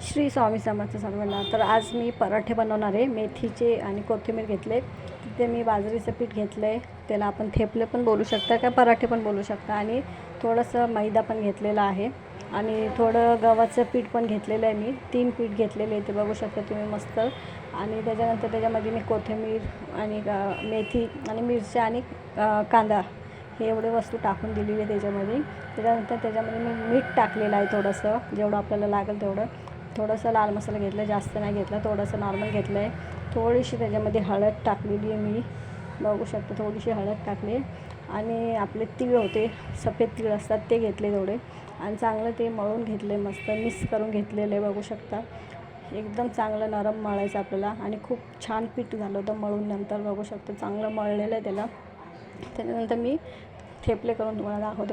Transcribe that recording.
श्री स्वामी समर्थ सर्वांना. तर आज मी पराठे बनवणार आहे. मेथीचे आणि कोथिंबीर घेतले. तिथे मी बाजरीचं पीठ घेतलं आहे, त्याला आपण थेपले पण बोलू शकता का पराठे पण बोलू शकता. आणि थोडंसं मैदा पण घेतलेला आहे आणि थोडं गव्हाचं पीठ पण घेतलेलं आहे. मी 3 पीठ घेतलेले आहे, ते बघू शकता तुम्ही मस्त. आणि त्याच्यानंतर त्याच्यामध्ये मी कोथिंबीर आणि मेथी आणि मिरच्या आणि कांदा हे एवढे वस्तू टाकून दिलेली आहे त्याच्यामध्ये. त्याच्यानंतर त्याच्यामध्ये मी मीठ टाकलेलं आहे थोडंसं, जेवढं आपल्याला लागेल तेवढं. थोडंसं लाल मसाला घेतला, जास्त नाही घेतला, थोडंसं नॉर्मल घेतलं आहे. थोडीशी त्याच्यामध्ये हळद टाकलेली आहे मी, बघू शकता थोडीशी हळद टाकली. आणि आपले तीळ होते, सफेद तीळ असतात ते घेतले थोडे आणि चांगलं ते मळून घेतले, मस्त मिक्स करून घेतलेलं आहे. बघू शकता एकदम चांगलं नरम मळायचं आपल्याला आणि खूप छान पीठ झालं होतं मळून. नंतर बघू शकता चांगलं मळलेलं आहे त्याला. त्याच्यानंतर मी थेपले करून तुम्हाला दाखवते.